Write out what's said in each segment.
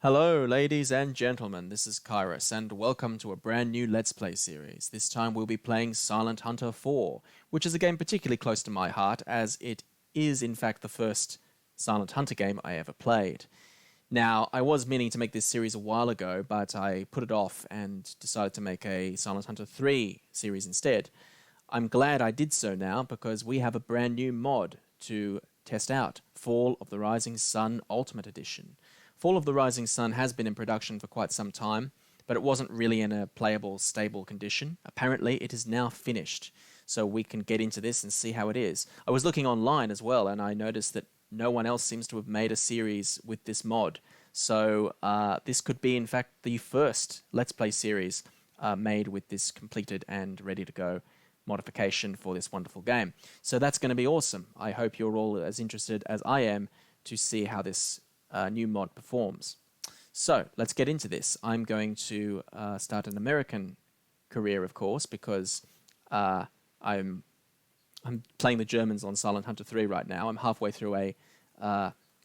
Hello, ladies and gentlemen, this is KairoS, and welcome to a brand new Let's Play series. This time we'll be playing Silent Hunter 4, which is a game particularly close to my heart, as it is in fact the first Silent Hunter game I ever played. Now, I was meaning to make this series a while ago, but I put it off and decided to make a Silent Hunter 3 series instead. I'm glad I did so now, because we have a brand new mod to test out, Fall of the Rising Sun Ultimate Edition. Fall of the Rising Sun has been in production for quite some time, but it wasn't really in a playable, stable condition. Apparently, it is now finished, so we can get into this and see how it is. I was looking online as well, and I noticed that no one else seems to have made a series with this mod. So this could be, in fact, the first Let's Play series made with this completed and ready to go modification for this wonderful game. So that's going to be awesome. I hope you're all as interested as I am to see how this new mod performs. So let's get into this. I'm going to start an American career, of course, because I'm playing the Germans on Silent Hunter 3 right now. I'm halfway through a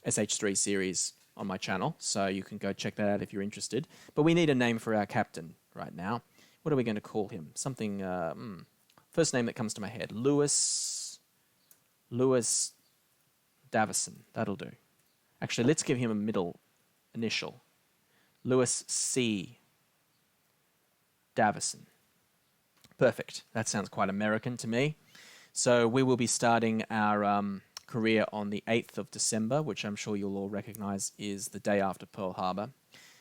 SH3 series on my channel, so you can go check that out if you're interested. But we need a name for our captain right now. What are we going to call him? Something, first name that comes to my head, Lewis Davison. That'll do. Actually, let's give him a middle initial. Lewis C. Davison. Perfect. That sounds quite American to me. So we will be starting our career on the 8th of December, which I'm sure you'll all recognize is the day after Pearl Harbor.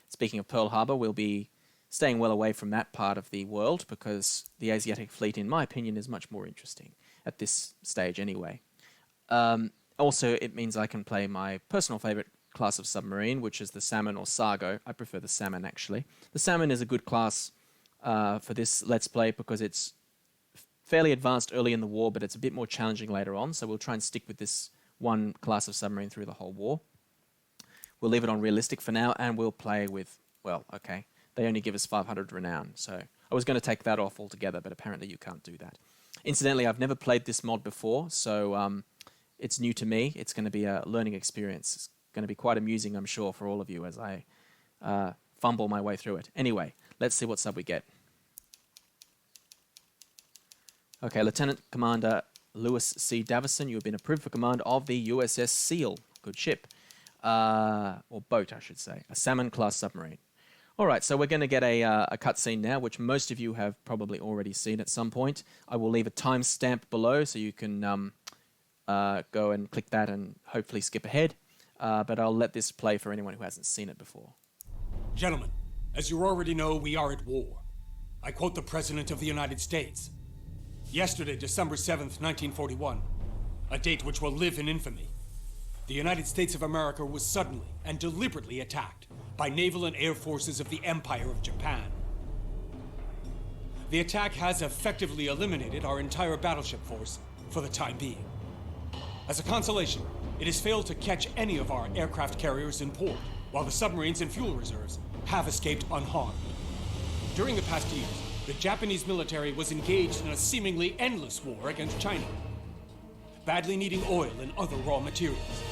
Speaking of Pearl Harbor, we'll be staying well away from that part of the world because the Asiatic fleet, in my opinion, is much more interesting at this stage anyway. Also, it means I can play my personal favorite class of submarine, which is the Salmon or Sargo. I prefer the Salmon, actually. The Salmon is a good class for this Let's Play because it's fairly advanced early in the war, but it's a bit more challenging later on, so we'll try and stick with this one class of submarine through the whole war. We'll leave it on realistic for now, and we'll play with, well, okay, they only give us 500 renown, so I was going to take that off altogether, but apparently you can't do that. Incidentally, I've never played this mod before, so it's new to me. It's going to be a learning experience. It's going to be quite amusing, I'm sure, for all of you as I fumble my way through it. Anyway, let's see what sub we get. Okay, Lieutenant Commander Lewis C. Davison, you have been approved for command of the USS Seal. Good ship. Or boat, I should say. A Salmon-class submarine. All right, so we're going to get a cutscene now, which most of you have probably already seen at some point. I will leave a timestamp below so you can go and click that and hopefully skip ahead. But I'll let this play for anyone who hasn't seen it before. Gentlemen, as you already know, we are at war. I quote the President of the United States. Yesterday, December 7th, 1941, a date which will live in infamy, the United States of America was suddenly and deliberately attacked by naval and air forces of the Empire of Japan. The attack has effectively eliminated our entire battleship force for the time being. As a consolation, it has failed to catch any of our aircraft carriers in port, while the submarines and fuel reserves have escaped unharmed. During the past years, the Japanese military was engaged in a seemingly endless war against China, badly needing oil and other raw materials.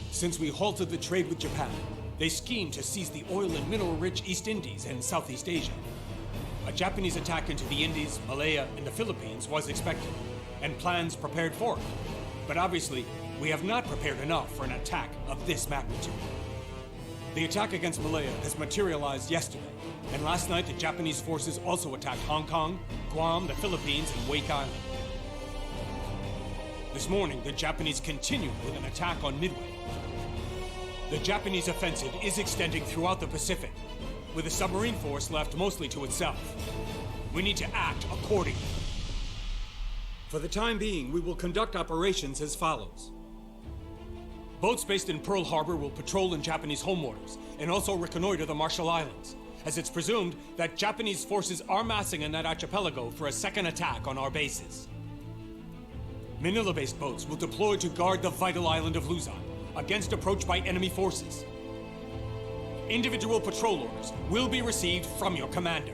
Since we halted the trade with Japan, they schemed to seize the oil and mineral-rich East Indies and Southeast Asia. A Japanese attack into the Indies, Malaya, and the Philippines was expected, and plans prepared for it. But obviously, we have not prepared enough for an attack of this magnitude. The attack against Malaya has materialized yesterday, and last night the Japanese forces also attacked Hong Kong, Guam, the Philippines, and Wake Island. This morning, the Japanese continued with an attack on Midway. The Japanese offensive is extending throughout the Pacific, with the submarine force left mostly to itself. We need to act accordingly. For the time being, we will conduct operations as follows. Boats based in Pearl Harbor will patrol in Japanese home waters and also reconnoiter the Marshall Islands, as it's presumed that Japanese forces are massing in that archipelago for a second attack on our bases. Manila-based boats will deploy to guard the vital island of Luzon against approach by enemy forces. Individual patrol orders will be received from your commander.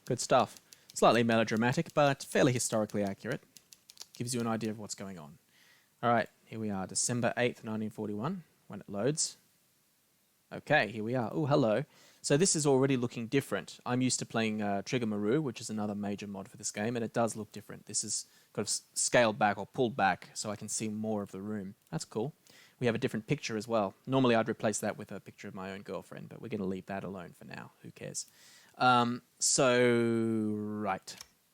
Good stuff. Slightly melodramatic, but fairly historically accurate. Gives you an idea of what's going on. All right, here we are, December 8th, 1941, when it loads. Okay, here we are. Oh, hello. So this is already looking different. I'm used to playing Trigger Maru, which is another major mod for this game, and it does look different. This is kind of scaled back or pulled back so I can see more of the room. That's cool. We have a different picture as well. Normally I'd replace that with a picture of my own girlfriend, but we're going to leave that alone for now. Who cares? Right.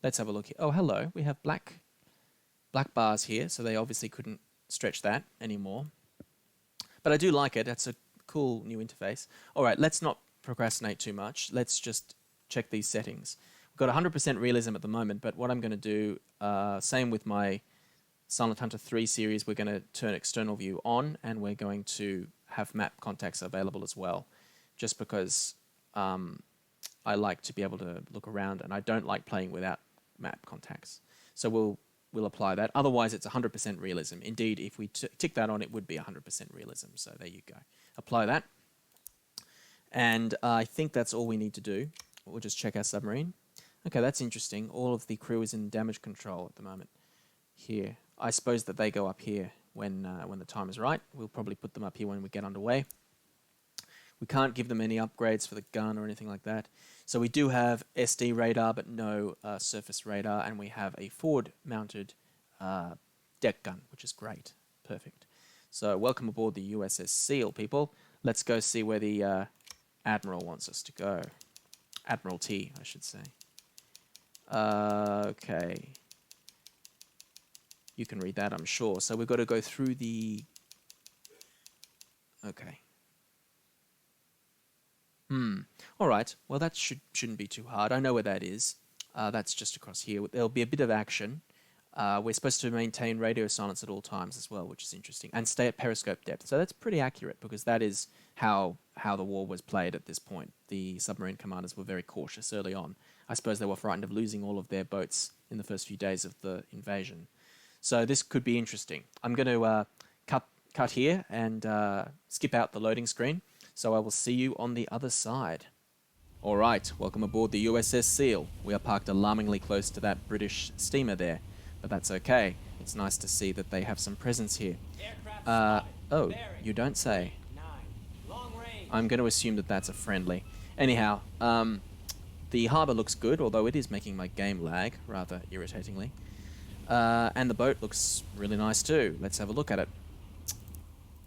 Let's have a look here. Oh, hello. We have black bars here, so they obviously couldn't stretch that anymore. But I do like it. That's a cool new interface. All right, let's not procrastinate too much. Let's just check these settings. We've got 100% realism at the moment, but what I'm going to do, same with my Silent Hunter 3 series, we're going to turn external view on, and we're going to have map contacts available as well, just because I like to be able to look around, and I don't like playing without map contacts. So we'll apply that. Otherwise, it's 100% realism. Indeed, if we tick that on, it would be 100% realism. So there you go. Apply that. And I think that's all we need to do. We'll just check our submarine. Okay, that's interesting. All of the crew is in damage control at the moment. Here. I suppose that they go up here when the time is right. We'll probably put them up here when we get underway. We can't give them any upgrades for the gun or anything like that. So we do have SD radar, but no surface radar, and we have a forward-mounted deck gun, which is great. Perfect. So welcome aboard the USS Seal, people. Let's go see where the Admiral wants us to go. Admiralty, I should say. Okay. You can read that, I'm sure. So we've got to go through the... Okay. All right. Well, that shouldn't be too hard. I know where that is. That's just across here. There'll be a bit of action. We're supposed to maintain radio silence at all times as well, which is interesting, and stay at periscope depth. So that's pretty accurate because that is how the war was played at this point. The submarine commanders were very cautious early on. I suppose they were frightened of losing all of their boats in the first few days of the invasion. So this could be interesting. I'm going to cut here and skip out the loading screen. So I will see you on the other side. All right, welcome aboard the USS Seal. We are parked alarmingly close to that British steamer there, but that's okay. It's nice to see that they have some presence here. Oh, you don't say. I'm going to assume that that's a friendly. Anyhow, the harbour looks good, although it is making my game lag, rather irritatingly. And the boat looks really nice too. Let's have a look at it.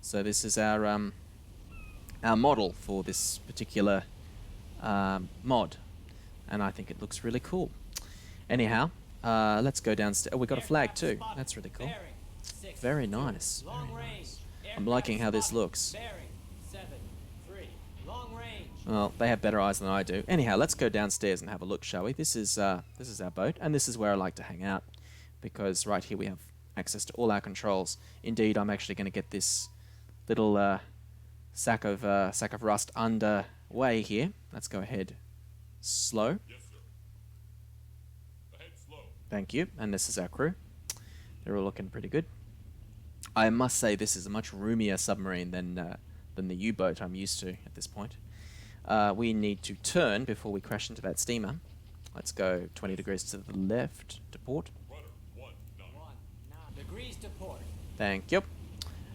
So this is our model for this particular mod, and I think it looks really cool. Anyhow, let's go downstairs. Oh, we got a flag too. That's really cool. Very nice. Very nice. I'm liking how this looks. Well, they have better eyes than I do. Anyhow, let's go downstairs and have a look, shall we? This is our boat, and this is where I like to hang out, because right here we have access to all our controls. Indeed, I'm actually going to get this little sack of rust underway here. Let's go ahead. Slow. Yes, sir. Ahead slow. Thank you. And this is our crew. They're all looking pretty good. I must say this is a much roomier submarine than the U-boat I'm used to at this point. We need to turn before we crash into that steamer. Let's go 20 degrees to the left to port. Rudder 19 degrees to port. Thank you.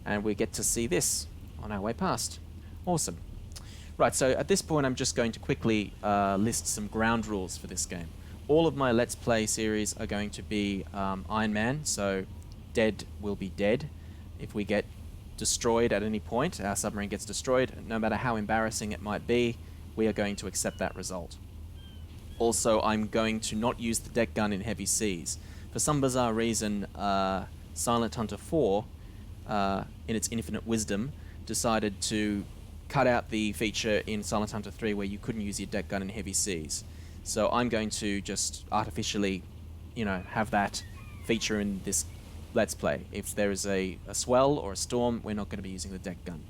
And we get to see this on our way past. Awesome. Right, so at this point I'm just going to quickly list some ground rules for this game. All of my Let's Play series are going to be Iron Man, so dead will be dead. If we get destroyed at any point, our submarine gets destroyed, no matter how embarrassing it might be, we are going to accept that result. Also, I'm going to not use the deck gun in heavy seas. For some bizarre reason, Silent Hunter 4, in its infinite wisdom, decided to cut out the feature in Silent Hunter 3 where you couldn't use your deck gun in heavy seas. So I'm going to just artificially, have that feature in this Let's Play. If there is a swell or a storm, we're not going to be using the deck gun.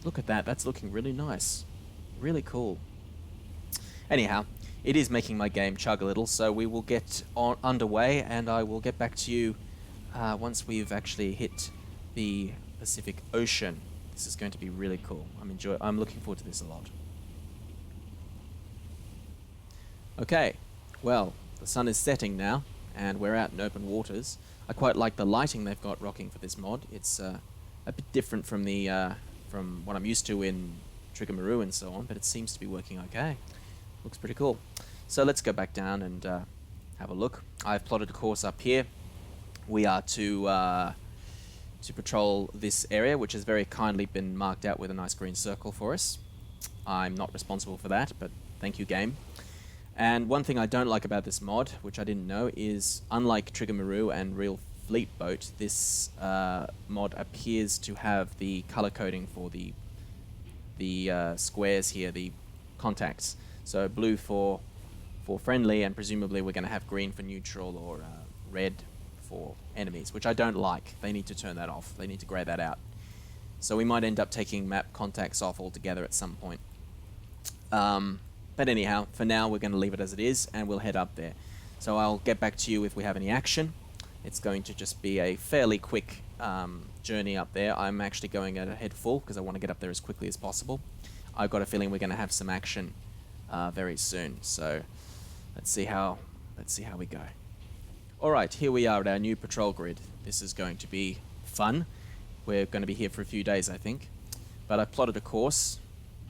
Look at that. That's looking really nice. Really cool. Anyhow, it is making my game chug a little, so we will get underway, and I will get back to you once we've actually hit the Pacific Ocean. This is going to be really cool. I'm looking forward to this a lot. Okay, well, the sun is setting now, and we're out in open waters. I quite like the lighting they've got rocking for this mod. It's a bit different from the from what I'm used to in Trigger and so on, but it seems to be working okay. Looks pretty cool. So let's go back down and have a look. I've plotted a course up here. We are to patrol this area, which has very kindly been marked out with a nice green circle for us. I'm not responsible for that, but thank you, game. And one thing I don't like about this mod, which I didn't know, is unlike Trigger and Real Fleet Boat, this mod appears to have the color coding for the squares here, the contacts. So blue for friendly, and presumably we're going to have green for neutral, or red for enemies, which I don't like. They need to turn that off. They need to grey that out. So we might end up taking map contacts off altogether at some point. But anyhow, for now we're going to leave it as it is, and we'll head up there. So I'll get back to you if we have any action. It's going to just be a fairly quick journey up there. I'm actually going at a head full because I want to get up there as quickly as possible. I've got a feeling we're going to have some action very soon. So let's see how we go. All right, here we are at our new patrol grid. This is going to be fun. We're going to be here for a few days, I think. But I've plotted a course,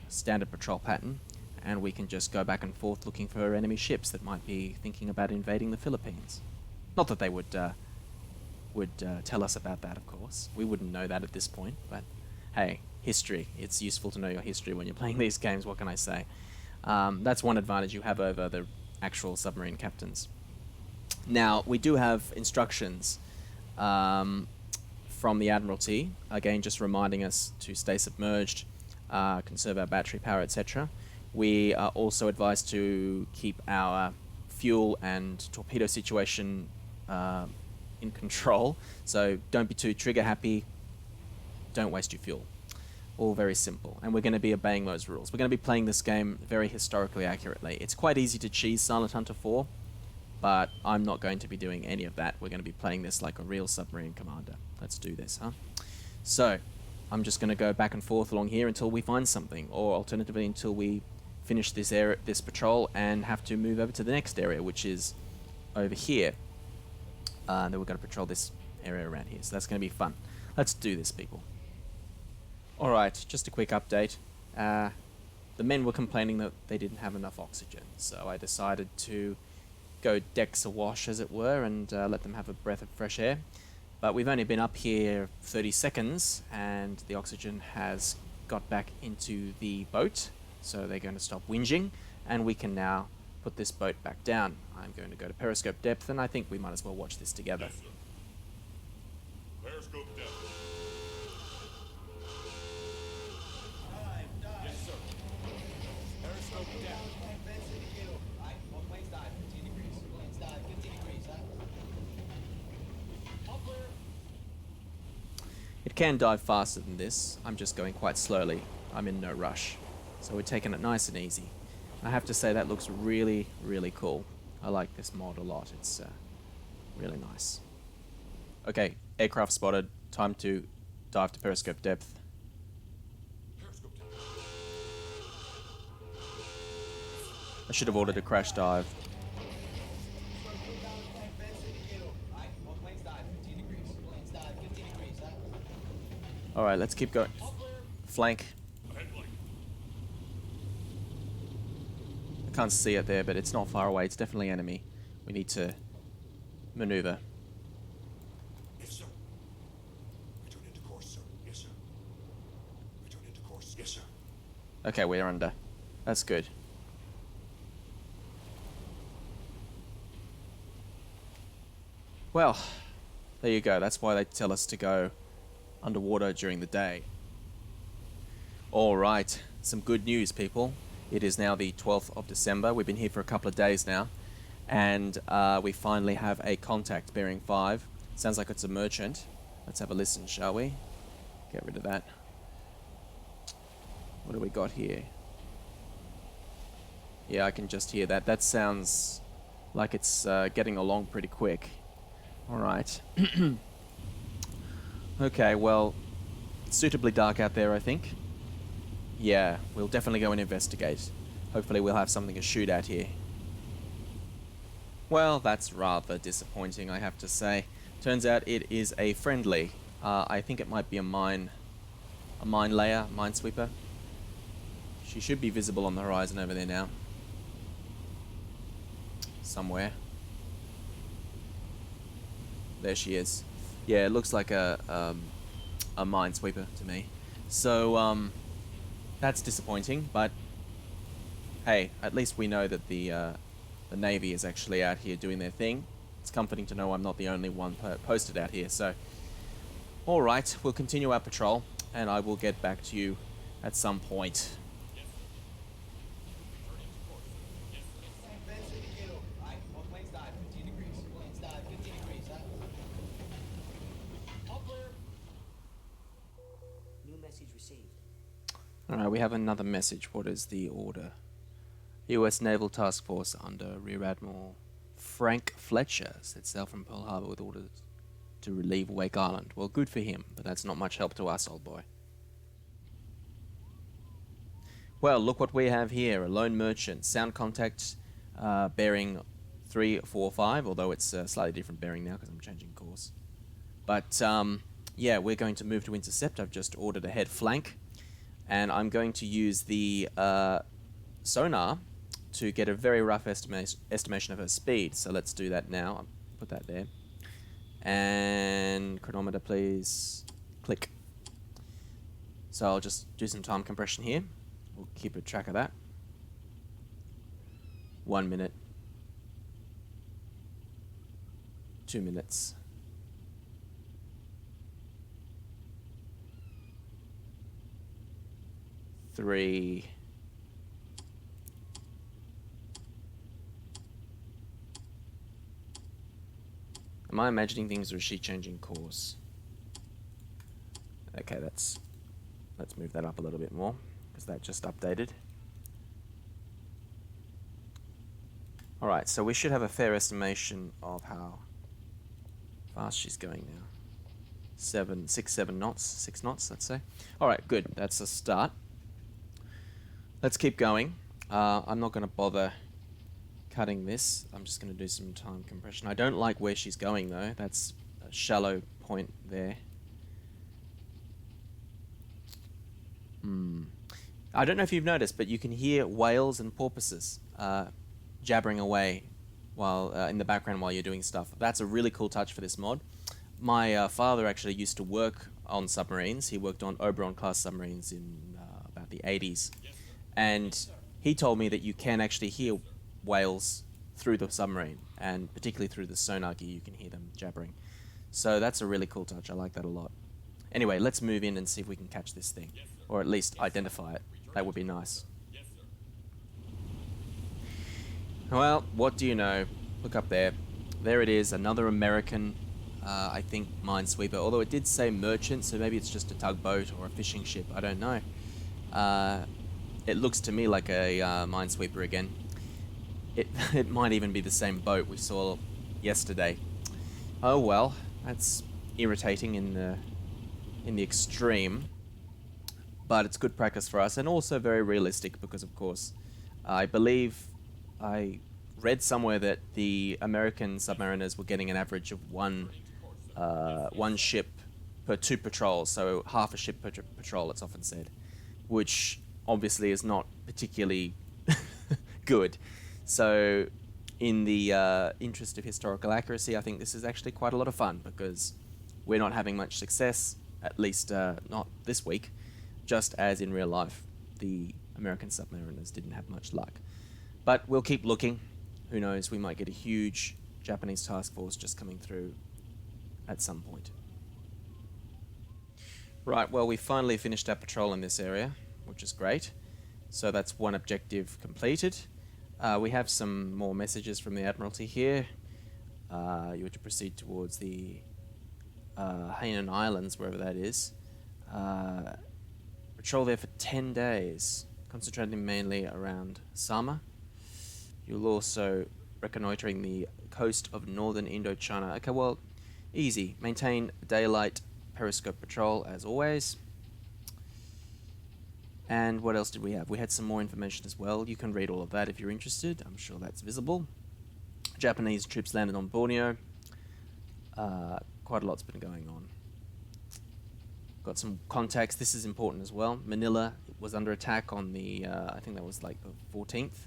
standard patrol pattern, and we can just go back and forth looking for enemy ships that might be thinking about invading the Philippines. Not that they would tell us about that, of course. We wouldn't know that at this point, but hey, history. It's useful to know your history when you're playing these games, what can I say? That's one advantage you have over the actual submarine captains. Now, we do have instructions from the Admiralty, again just reminding us to stay submerged, conserve our battery power, etc. We are also advised to keep our fuel and torpedo situation in control, so don't be too trigger happy, don't waste your fuel. All very simple, and we're going to be obeying those rules. We're going to be playing this game very historically accurately. It's quite easy to cheese Silent Hunter 4, but I'm not going to be doing any of that. We're going to be playing this like a real submarine commander. Let's do this, huh? So, I'm just going to go back and forth along here until we find something, or alternatively until we finish this patrol and have to move over to the next area, which is over here. Then we're going to patrol this area around here, so that's going to be fun. Let's do this, people. Alright, just a quick update. The men were complaining that they didn't have enough oxygen, so I decided to go decks awash, as it were, and let them have a breath of fresh air. But we've only been up here 30 seconds, and the oxygen has got back into the boat, so they're going to stop whinging, and we can now put this boat back down. I'm going to go to periscope depth, and I think we might as well watch this together. Yes, sir. Periscope depth. Yes, sir. Periscope down. It can dive faster than this. I'm just going quite slowly. I'm in no rush. So we're taking it nice and easy. I have to say that looks really, really cool. I like this mod a lot. It's really nice. Okay, aircraft spotted. Time to dive to periscope depth. Periscope depth. I should have ordered a crash dive. Alright, let's keep going. Flank. Ahead flank. I can't see it there, but it's not far away. It's definitely enemy. We need to maneuver. Yes, sir. Return into course, sir. Yes, sir. Return into course. Yes, sir. Okay, we're under. That's good. Well, there you go. That's why they tell us to go underwater during the day. Alright, some good news, people. It is now the 12th of December. We've been here for a couple of days now, and we finally have a contact bearing 5. Sounds like it's a merchant. Let's have a listen, shall we? Get rid of that. What do we got here? Yeah, I can just hear that. That sounds like it's getting along pretty quick. Alright. Okay, well, it's suitably dark out there, I think. Yeah, we'll definitely go and investigate. Hopefully we'll have something to shoot at here. Well, that's rather disappointing, I have to say. Turns out it is a friendly. I think it might be a mine a mine layer, minesweeper. She should be visible on the horizon over there now. Somewhere. There she is. Yeah, it looks like a minesweeper to me. So, that's disappointing, but hey, at least we know that the Navy is actually out here doing their thing. It's comforting to know I'm not the only one posted out here, so... Alright, we'll continue our patrol, and I will get back to you at some point. Alright, we have another message. What is the order? U.S. Naval Task Force under Rear Admiral Frank Fletcher sets sail from Pearl Harbor with orders to relieve Wake Island. Well, good for him, but that's not much help to us, old boy. Well, look what we have here. A lone merchant. Sound contact bearing 345, although it's a slightly different bearing now because I'm changing course. But, yeah, we're going to move to intercept. I've just ordered a head flank. And I'm going to use the sonar to get a very rough estimation of her speed. So let's do that now. I'll put that there. And chronometer, please. Click. So I'll just do some time compression here. We'll keep a track of that. 1 minute. 2 minutes. 3. Am I imagining things or is she changing course? Okay, let's move that up a little bit more because that just updated. Alright, so we should have a fair estimation of how fast she's going now. 6 knots, let's say. Alright, good. That's a start. Let's keep going. I'm not going to bother cutting this. I'm just going to do some time compression. I don't like where she's going, though. That's a shallow point there. I don't know if you've noticed, but you can hear whales and porpoises jabbering away while in the background while you're doing stuff. That's a really cool touch for this mod. My father actually used to work on submarines. He worked on Oberon-class submarines in about the 80s. And he told me that you can actually hear whales through the submarine, and particularly through the sonar gear, you can hear them jabbering. So that's a really cool touch. I like that a lot. Anyway, let's move in and see if we can catch this thing, or at least identify it. That would be nice. Well, what do you know? Look up there. There it is, another American, I think, minesweeper. Although it did say merchant, so maybe it's just a tugboat or a fishing ship. I don't know. It looks to me like a minesweeper again. It might even be the same boat we saw yesterday. Oh well, that's irritating in the extreme. But it's good practice for us, and also very realistic because, of course, I believe I read somewhere that the American submariners were getting an average of one ship per 2 patrols, so half a ship per patrol, it's often said, which obviously is not particularly good. So in the interest of historical accuracy, I think this is actually quite a lot of fun because we're not having much success, at least not this week, just as in real life the American submariners didn't have much luck. But we'll keep looking. Who knows, we might get a huge Japanese task force just coming through at some point. Right, well, we finally finished our patrol in this area, which is great. So that's one objective completed. We have some more messages from the Admiralty here. You were to proceed towards the Hainan Islands, wherever that is. Patrol there for 10 days, concentrating mainly around Sama. You'll also reconnoitering the coast of northern Indochina. Okay, well, easy. Maintain daylight periscope patrol as always. And what else did we have? We had some more information as well. You can read all of that if you're interested. I'm sure that's visible. Japanese troops landed on Borneo. Quite a lot's been going on. Got some contacts. This is important as well. Manila was under attack on the, I think that was like the 14th.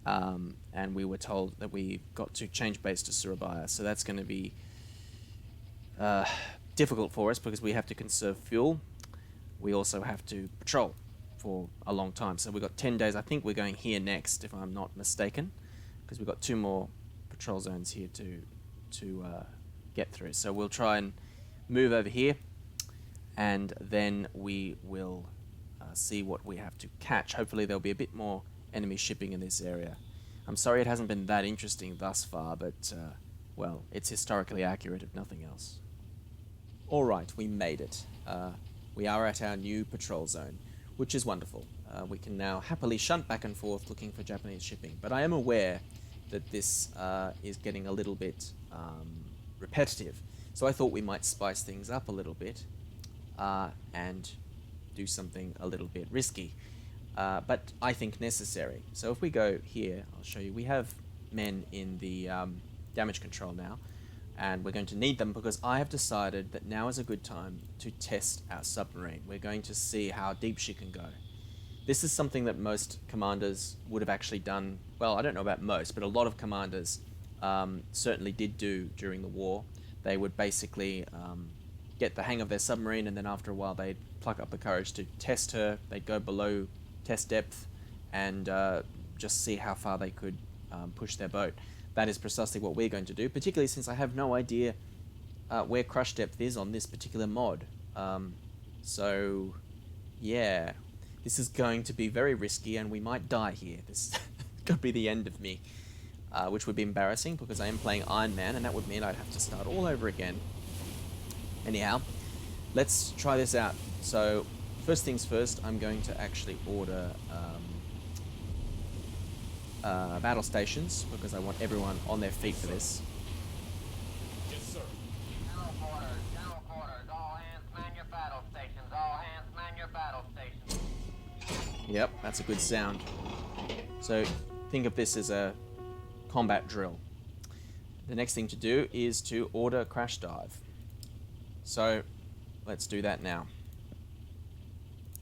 And we were told that we got to change base to Surabaya. So that's going to be difficult for us because we have to conserve fuel. We also have to patrol for a long time. So we've got 10 days. I think we're going here next, if I'm not mistaken, because we've got 2 more patrol zones here to get through. So we'll try and move over here, and then we will see what we have to catch. Hopefully there'll be a bit more enemy shipping in this area. I'm sorry it hasn't been that interesting thus far, but, well, it's historically accurate if nothing else. Alright, we made it. We are at our new patrol zone, which is wonderful. We can now happily shunt back and forth looking for Japanese shipping, but I am aware that this is getting a little bit repetitive. So I thought we might spice things up a little bit and do something a little bit risky, but I think necessary. So if we go here, I'll show you. We have men in the damage control now, and we're going to need them because I have decided that now is a good time to test our submarine. We're going to see how deep she can go. This is something that most commanders would have actually done. Well, I don't know about most, but a lot of commanders certainly did do during the war. They would basically get the hang of their submarine, and then after a while they'd pluck up the courage to test her. They'd go below test depth and just see how far they could push their boat. That is precisely what we're going to do, particularly since I have no idea where crush depth is on this particular mod. So, yeah, this is going to be very risky, and we might die here. This could be the end of me, which would be embarrassing because I am playing Iron Man, and that would mean I'd have to start all over again. Anyhow, let's try this out. So, first things first, I'm going to actually order battle stations because I want everyone on their feet for this. Yes, sir. General quarters, all hands man your battle stations, all hands man your battle stations. Yep, that's a good sound. So think of this as a combat drill. The next thing to do is to order crash dive. So let's do that now.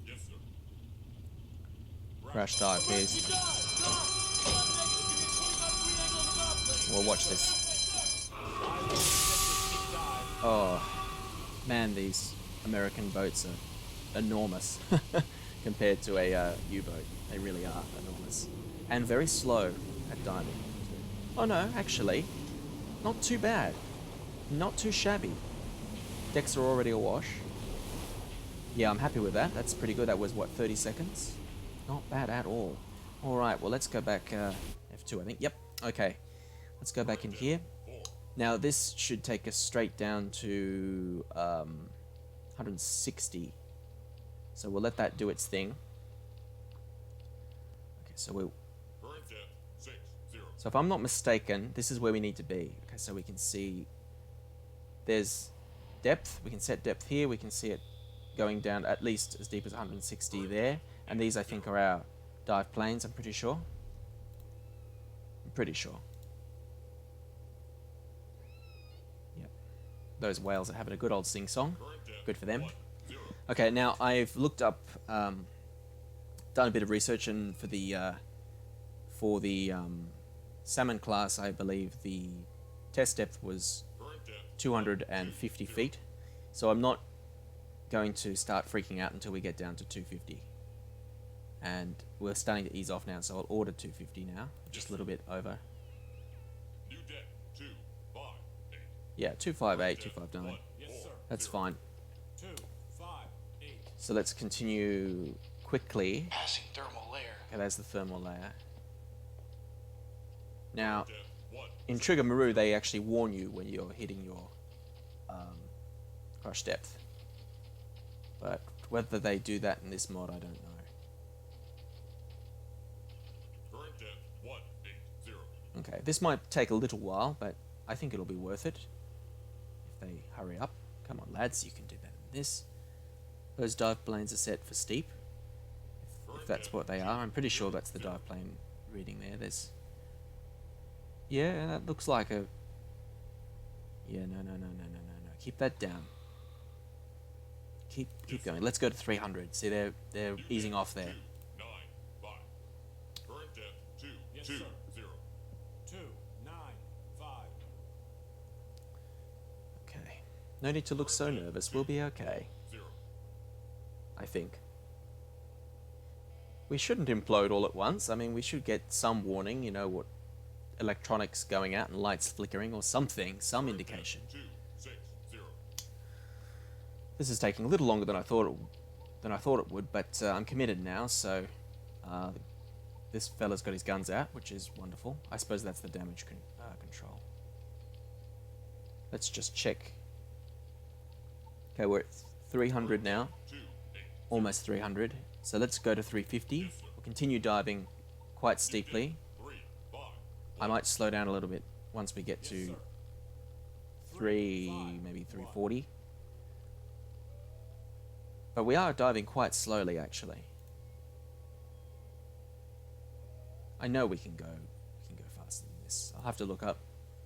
Yes, sir. Crash dive, please. Well, watch this. Oh, man, these American boats are enormous compared to a U-boat. They really are enormous. And very slow at diving. Oh no, actually, not too bad. Not too shabby. Decks are already awash. Yeah, I'm happy with that. That's pretty good. That was, what, 30 seconds? Not bad at all. Alright, well, let's go back, F2, I think. Yep, okay. Let's go back in here. Now, this should take us straight down to 160. So we'll let that do its thing. Okay, so we'll... Current depth 60. So if I'm not mistaken, this is where we need to be. Okay, so we can see there's depth. We can set depth here. We can see it going down at least as deep as 160 there. And these, I think, are our dive planes, I'm pretty sure. I'm pretty sure. Yep. Those whales are having a good old sing-song. Good for them. Okay, now I've looked up, done a bit of research, and for the salmon class, I believe the test depth was 250 feet. So I'm not going to start freaking out until we get down to 250. And we're starting to ease off now, so I'll order 250 now, just a little bit over. New depth 258. Yeah, 258, 259. Yes, sir. That's fine. 258. So let's continue quickly. Passing thermal layer. Okay, there's the thermal layer. Now, Depth 1. in Trigger Maru, they actually warn you when you're hitting your crush depth. But whether they do that in this mod, I don't know. Current depth 180. Okay, this might take a little while, but I think it'll be worth it if they hurry up. Come on, lads, you can do better than this. Those dive planes are set for steep, if that's what they are. I'm pretty sure that's the dive plane reading there. There's... Yeah, that looks like a... Yeah, no. Keep that down. keep going. Let's go to 300. See, they're easing off there. 295. Current depth 220. 295. Okay. No need to look so nervous. We'll be okay. 0. I think. We shouldn't implode all at once. I mean, we should get some warning, you know, what electronics going out and lights flickering or something, some indication. 260. This is taking a little longer than I thought it would, but I'm committed now, so this fella's got his guns out, which is wonderful. I suppose that's the damage control. Let's just check. Okay, we're at 300 now, almost 300. So let's go to 350. We'll continue diving quite steeply. I might slow down a little bit once we get to maybe 340. But we are diving quite slowly, actually. I know we can go faster than this. I'll have to look up,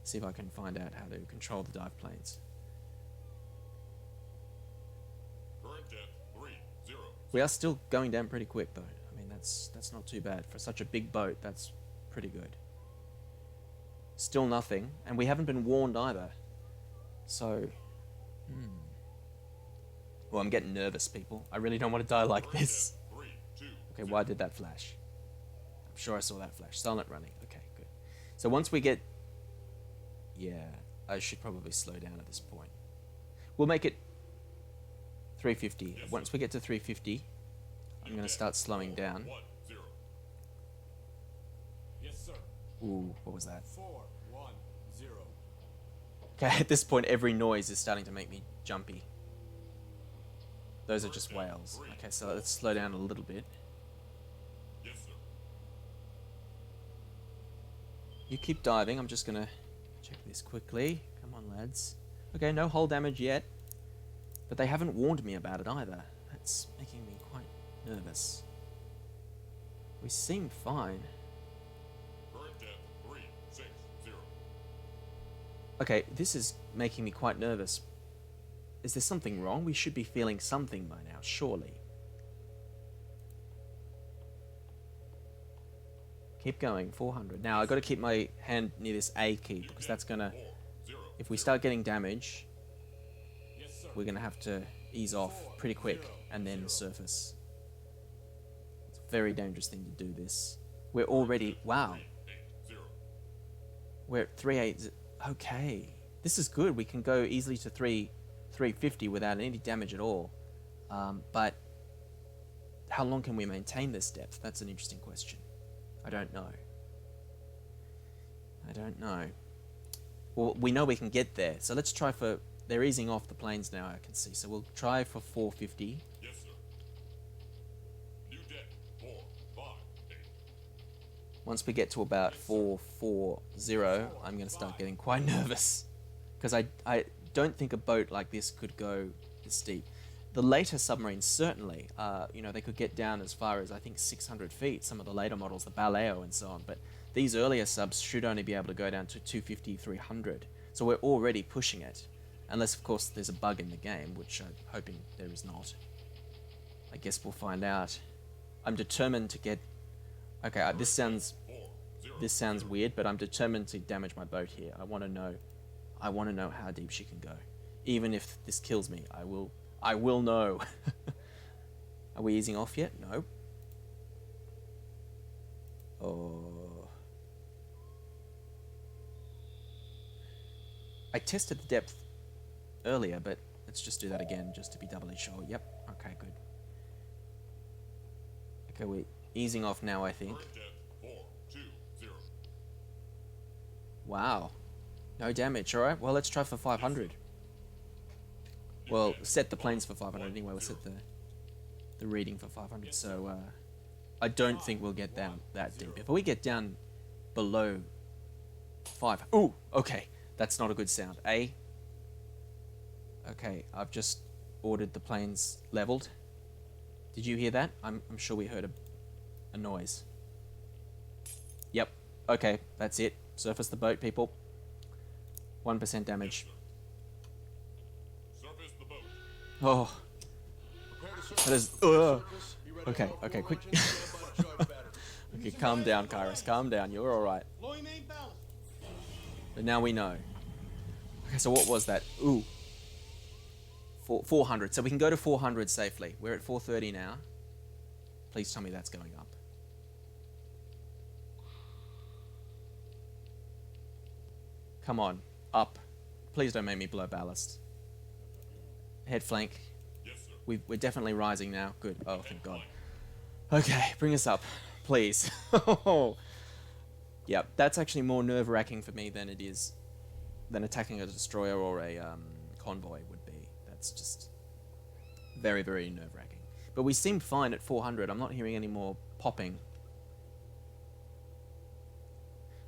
see if I can find out how to control the dive planes. Current depth 30. We are still going down pretty quick, though. I mean, that's not too bad for such a big boat. That's pretty good. Still nothing, and we haven't been warned either. So, well, I'm getting nervous, people. I really don't want to die like this. Okay, why did that flash? I'm sure I saw that flash. Silent running. Okay, good. So once we get... Yeah, I should probably slow down at this point. We'll make it 350. Once we get to 350, I'm going to start slowing down. 10. Yes, sir. Ooh, what was that? 410. Okay, at this point, every noise is starting to make me jumpy. Those are just whales. Okay, so let's slow down a little bit. Yes, sir. You keep diving. I'm just going to check this quickly. Come on, lads. Okay, no hull damage yet. But they haven't warned me about it either. That's making me quite nervous. We seem fine. Current depth 360. Okay, this is making me quite nervous. Is there something wrong? We should be feeling something by now, surely. Keep going, 400. Now, I've got to keep my hand near this A key, because that's going to... If we start getting damage, we're going to have to ease off pretty quick and then surface. It's a very dangerous thing to do this. We're already... Wow. We're at 380. Okay. This is good. We can go easily to 350 without any damage at all. But how long can we maintain this depth? That's an interesting question. I don't know. I don't know. Well, we know we can get there. So let's try for... They're easing off the planes now, I can see. So we'll try for 450. Yes, sir. New depth 458. Once we get to about 440, I'm going to start getting quite nervous. Because I don't think a boat like this could go this steep. The later submarines, certainly, you know, they could get down as far as, I think, 600 feet. Some of the later models, the Baleo and so on. But these earlier subs should only be able to go down to 250, 300. So we're already pushing it. Unless, of course, there's a bug in the game, which I'm hoping there is not. I guess we'll find out. I'm determined to get... Okay, this sounds weird, but I'm determined to damage my boat here. I want to know how deep she can go. Even if this kills me, I will know. Are we easing off yet? No. Oh. I tested the depth earlier, but let's just do that again just to be doubly sure. Yep. Okay, good. Okay, we're easing off now, I think. Current depth 420. Wow. No damage. Alright, well, let's try for 500. Well, set the planes for 500 anyway. We'll set the reading for 500. So, I don't think we'll get down that deep. If we get down below 5... Ooh, okay. That's not a good sound. A. Okay, I've just ordered the planes leveled. Did you hear that? I'm sure we heard a noise. Yep. Okay, that's it. Surface the boat, people. 1% damage. Surface the boat. Oh, That is... Okay, okay, quick. Okay, calm down, KairoS. Calm down. You're alright. But now we know. Okay, so what was that? Ooh. 400. So we can go to 400 safely. We're at 430 now. Please tell me that's going up. Come on. Up. Please don't make me blow ballast. Head flank. Yes, sir. We're definitely rising now. Good. Oh, thank God. Okay, bring us up. Please. Yep, that's actually more nerve-wracking for me than it is... than attacking a destroyer or a convoy would be. That's just very, very nerve-wracking. But we seemed fine at 400. I'm not hearing any more popping.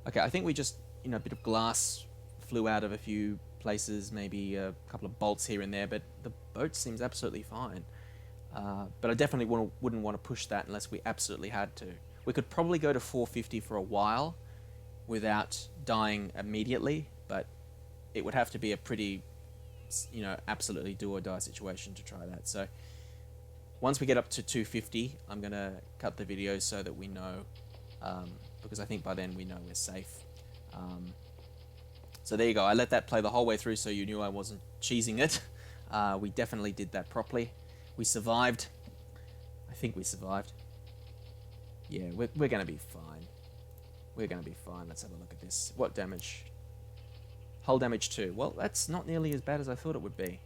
Okay, I think we just, you know, a bit of glass flew out of a few places, maybe a couple of bolts here and there, but the boat seems absolutely fine. But I definitely wouldn't want to push that unless we absolutely had to. We could probably go to 450 for a while without dying immediately, but it would have to be a pretty, you know, absolutely do or die situation to try that. So once we get up to 250, I'm going to cut the video so that we know, because I think by then we know we're safe. So there you go. I let that play the whole way through so you knew I wasn't cheesing it. We definitely did that properly. We survived. I think we survived. Yeah, we're going to be fine. We're going to be fine. Let's have a look at this. What damage? Hull damage 2. Well, that's not nearly as bad as I thought it would be.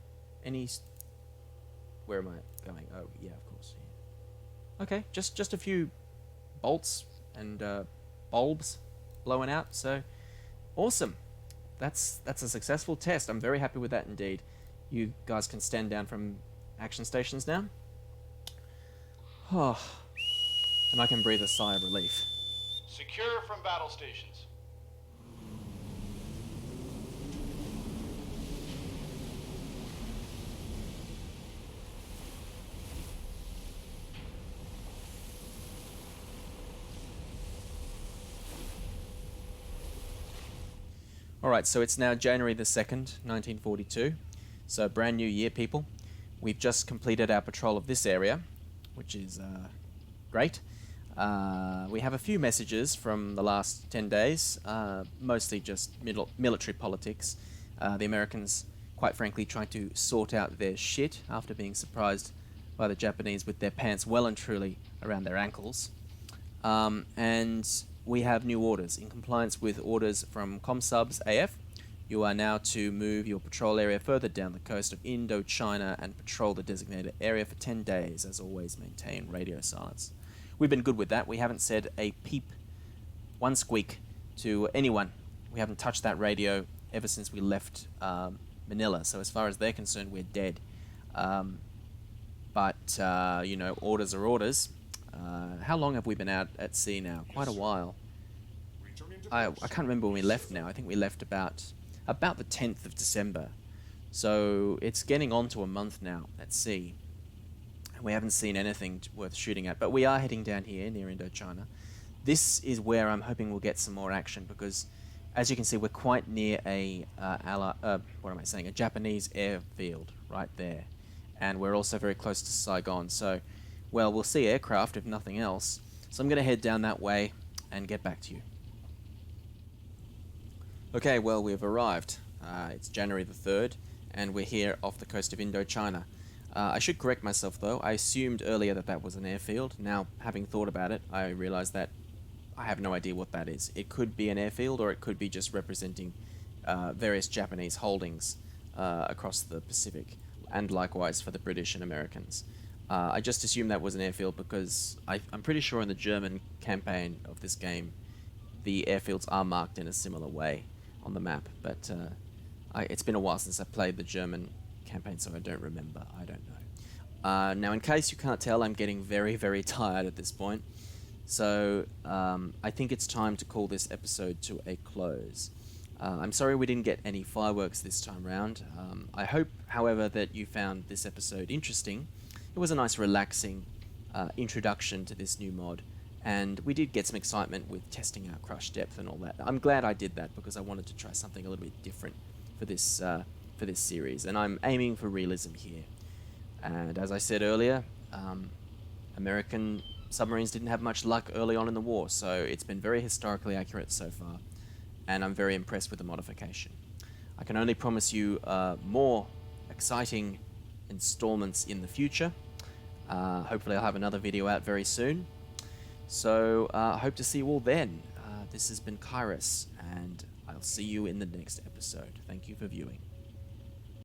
Where am I going? Oh, yeah, of course. Yeah. Okay, just a few bolts and bulbs blowing out. So, awesome. That's a successful test. I'm very happy with that indeed. You guys can stand down from action stations now. Oh, and I can breathe a sigh of relief. Secure from battle stations. Alright, so it's now January the 2nd, 1942. So brand new year, people. We've just completed our patrol of this area, which is great. We have a few messages from the last 10 days, mostly just military politics. The Americans, quite frankly, trying to sort out their shit after being surprised by the Japanese with their pants well and truly around their ankles. And we have new orders. In compliance with orders from ComSubs AF, you are now to move your patrol area further down the coast of Indochina and patrol the designated area for 10 days. As always, maintain radio silence. We've been good with that. We haven't said a peep, one squeak to anyone. We haven't touched that radio ever since we left Manila. So as far as they're concerned, we're dead. But you know, orders are orders. How long have we been out at sea now? Quite a while. I can't remember when we left now. I think we left about the 10th of December. So it's getting on to a month now at sea. And we haven't seen anything worth shooting at. But we are heading down here near Indochina. This is where I'm hoping we'll get some more action because, as you can see, we're quite near a Japanese airfield right there. And we're also very close to Saigon. So, well, we'll see aircraft if nothing else. So I'm going to head down that way and get back to you. Okay, well, we've arrived. It's January the 3rd, and we're here off the coast of Indochina. I should correct myself, though. I assumed earlier that that was an airfield. Now, having thought about it, I realize that I have no idea what that is. It could be an airfield, or it could be just representing various Japanese holdings across the Pacific, and likewise for the British and Americans. I just assumed that was an airfield because I'm pretty sure in the German campaign of this game, the airfields are marked in a similar way on the map, but it's been a while since I played the German campaign, so I don't remember. I don't know. Now, in case you can't tell, I'm getting very, very tired at this point, so I think it's time to call this episode to a close. I'm sorry we didn't get any fireworks this time round. I hope, however, that you found this episode interesting. It was a nice, relaxing introduction to this new mod. And we did get some excitement with testing out crush depth and all that. I'm glad I did that because I wanted to try something a little bit different for this series. And I'm aiming for realism here. And as I said earlier, American submarines didn't have much luck early on in the war, so it's been very historically accurate so far, and I'm very impressed with the modification. I can only promise you more exciting installments in the future. Hopefully I'll have another video out very soon. So I hope to see you all then. This has been KairoS, and I'll see you in the next episode. Thank you for viewing.